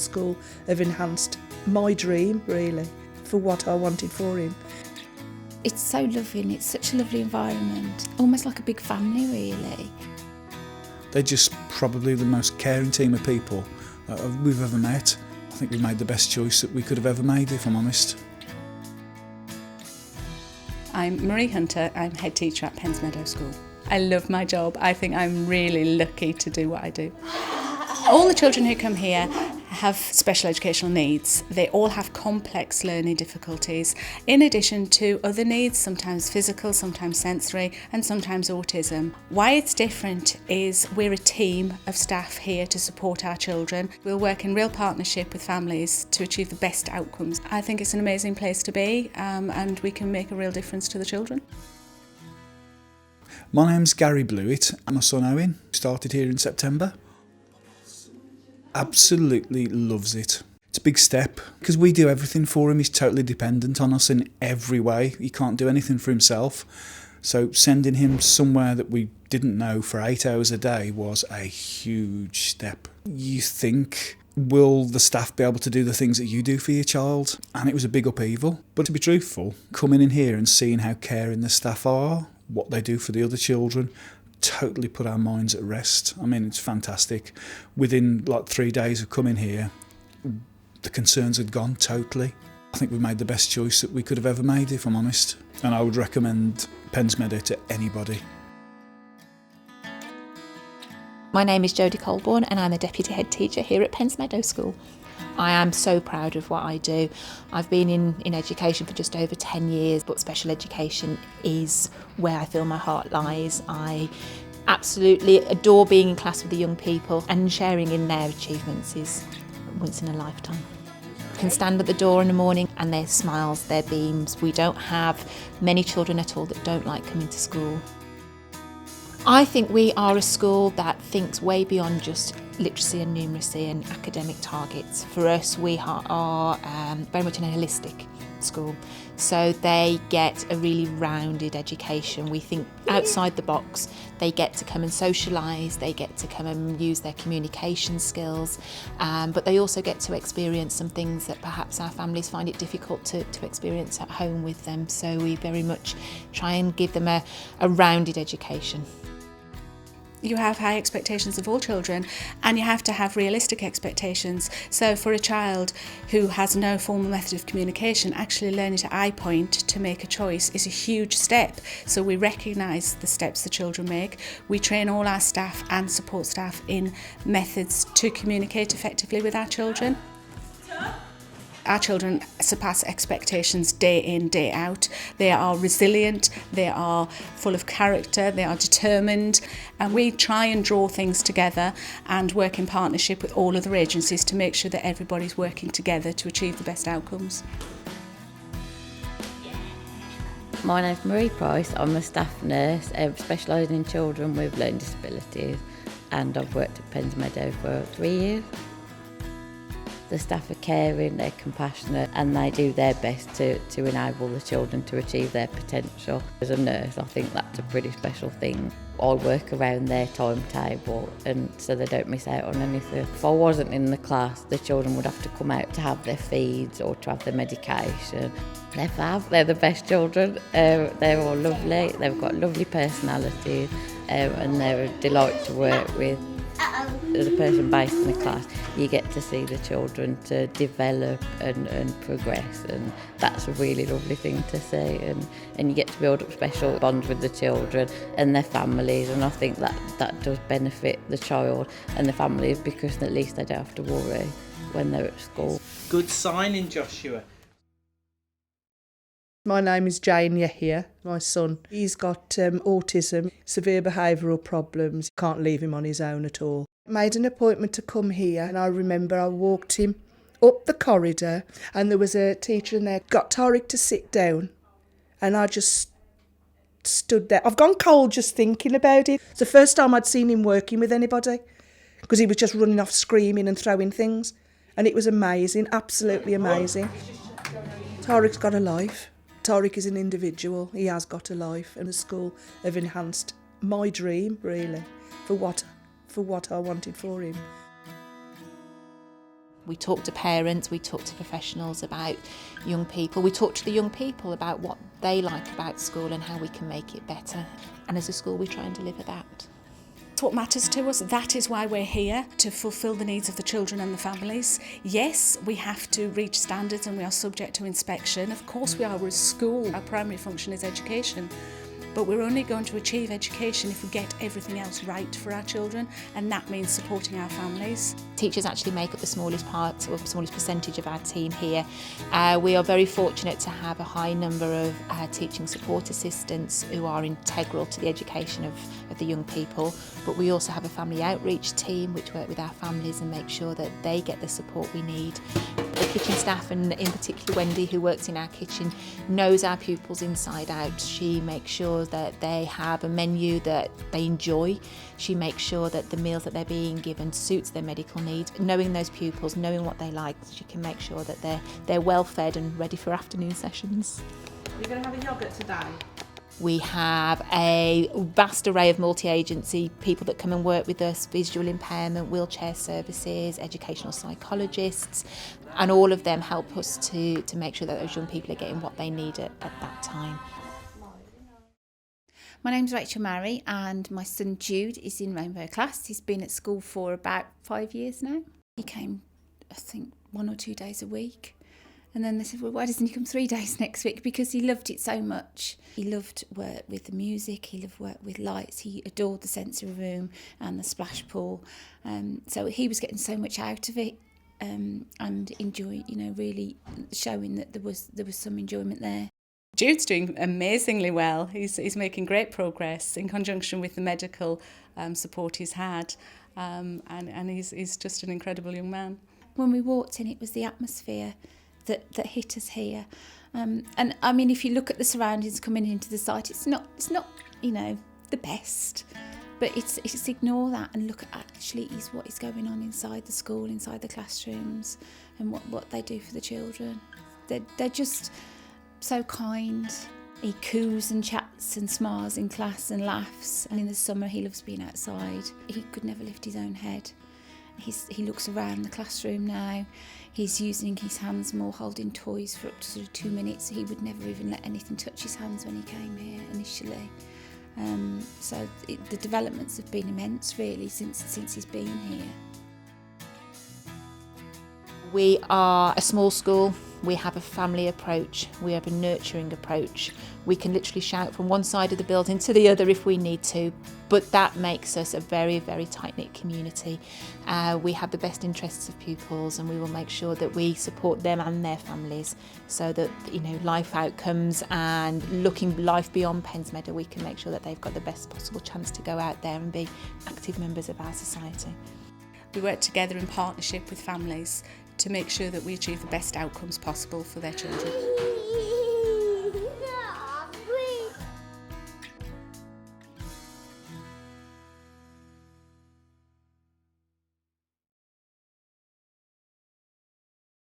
School have enhanced my dream, really, for what I wanted for him. It's so lovely and it's such a lovely environment, almost like a big family really. They're just probably the most caring team of people we've ever met. I think we made the best choice that we could have ever made, if I'm honest. I'm Marie Hunter, I'm head teacher at Pens Meadow School. I love my job, I think I'm really lucky to do what I do. All the children who come here have special educational needs. They all have complex learning difficulties, in addition to other needs, sometimes physical, sometimes sensory, and sometimes autism. Why it's different is we're a team of staff here to support our children. We'll work in real partnership with families to achieve the best outcomes. I think it's an amazing place to be, and we can make a real difference to the children. My name's Gary Blewett and my son Owen started here in September. Absolutely loves it. It's a big step because we do everything for him. He's totally dependent on us in every way. He can't do anything for himself. So sending him somewhere that we didn't know for 8 hours a day was a huge step. You think, will the staff be able to do the things that you do for your child? And it was a big upheaval. But to be truthful, coming in here and seeing how caring the staff are, what they do for the other children, totally put our minds at rest. I mean, it's fantastic. Within like 3 days of coming here, the concerns had gone totally. I think we made the best choice that we could have ever made, if I'm honest. And I would recommend Pens Meadow to anybody. My name is Jodie Colborne and I'm a deputy head teacher here at Pens Meadow School. I am so proud of what I do. I've been in education for just over 10 years, but special education is where I feel my heart lies. I absolutely adore being in class with the young people, and sharing in their achievements is once in a lifetime. I can stand at the door in the morning and their smiles, their beams. We don't have many children at all that don't like coming to school. I think we are a school that thinks way beyond just literacy and numeracy and academic targets. For us, we are very much in a holistic school. So they get a really rounded education. We think outside the box. They get to come and socialise, they get to come and use their communication skills, but they also get to experience some things that perhaps our families find it difficult to experience at home with them. So we very much try and give them a rounded education. You have high expectations of all children, and you have to have realistic expectations. So for a child who has no formal method of communication, actually learning to eye point to make a choice is a huge step. So we recognise the steps the children make. We train all our staff and support staff in methods to communicate effectively with our children. Our children surpass expectations day in, day out. They are resilient, they are full of character, they are determined, and we try and draw things together and work in partnership with all other agencies to make sure that everybody's working together to achieve the best outcomes. My name's Marie Price. I'm a staff nurse specialising in children with learning disabilities, and I've worked at Pens Meadow for 3 years. The staff are caring, they're compassionate, and they do their best to enable the children to achieve their potential. As a nurse, I think that's a pretty special thing. I work around their timetable, and so they don't miss out on anything. If I wasn't in the class, the children would have to come out to have their feeds or to have their medication. They're fab, they're the best children. They're all lovely, they've got lovely personalities, and they're a delight to work with. As a person based in the class, you get to see the children to develop and progress, and that's a really lovely thing to see, and you get to build up special bonds with the children and their families, and I think that does benefit the child and the families, because at least they don't have to worry when they're at school. Good signing, Joshua. My name is Jane Ahir, my son. He's got autism, severe behavioural problems. Can't leave him on his own at all. Made an appointment to come here, and I remember I walked him up the corridor and there was a teacher in there, got Tariq to sit down, and I just stood there. I've gone cold just thinking about it. It's the first time I'd seen him working with anybody, because he was just running off screaming and throwing things, and it was amazing, absolutely amazing. Tariq's got a life. Tariq is an individual, he has got a life, and the school have enhanced my dream, really, for what I wanted for him. We talk to parents, we talk to professionals about young people. We talk to the young people about what they like about school and how we can make it better. And as a school, we try and deliver that. It's what matters to us. That is why we're here, to fulfil the needs of the children and the families. Yes, we have to reach standards and we are subject to inspection. Of course we are. We're a school. Our primary function is education. But we're only going to achieve education if we get everything else right for our children, and that means supporting our families. Teachers actually make up the smallest part or the smallest percentage of our team here. We are very fortunate to have a high number of teaching support assistants who are integral to the education of the young people, but we also have a family outreach team which work with our families and make sure that they get the support we need. The kitchen staff, and in particular Wendy, who works in our kitchen, knows our pupils inside out. She makes sure that they have a menu that they enjoy. She makes sure that the meals that they're being given suits their medical needs. Knowing those pupils, knowing what they like, she can make sure that they're well fed and ready for afternoon sessions. You're going to have a yoghurt today? We have a vast array of multi-agency people that come and work with us, visual impairment, wheelchair services, educational psychologists, and all of them help us to make sure that those young people are getting what they need at that time. My name's Rachel Murray and my son Jude is in Rainbow Class. He's been at school for about 5 years now. He came, I think, 1 or 2 days a week. And then they said, well, why doesn't he come 3 days next week? Because he loved it so much. He loved work with the music, he loved work with lights, he adored the sensory room and the splash pool. So he was getting so much out of it and enjoying, really showing that there was some enjoyment there. Jude's doing amazingly well. He's making great progress in conjunction with the medical support he's had, and he's just an incredible young man. When we walked in, it was the atmosphere that hit us here, and I mean, if you look at the surroundings coming into the site, it's not the best, but it's ignore that and look at actually what is going on inside the school, inside the classrooms, and what they do for the children. They're just so kind. He coos and chats and smiles in class and laughs, and in the summer he loves being outside. He could never lift his own head. He looks around the classroom now. He's using his hands more, holding toys for up to sort of 2 minutes. He would never even let anything touch his hands when he came here initially. So the developments have been immense really since he's been here. We are a small school, we have a family approach, we have a nurturing approach. We can literally shout from one side of the building to the other if we need to, but that makes us a very, very tight-knit community. We have the best interests of pupils, and we will make sure that we support them and their families so that, life outcomes and looking life beyond Pens Meadow, we can make sure that they've got the best possible chance to go out there and be active members of our society. We work together in partnership with families to make sure that we achieve the best outcomes possible for their children.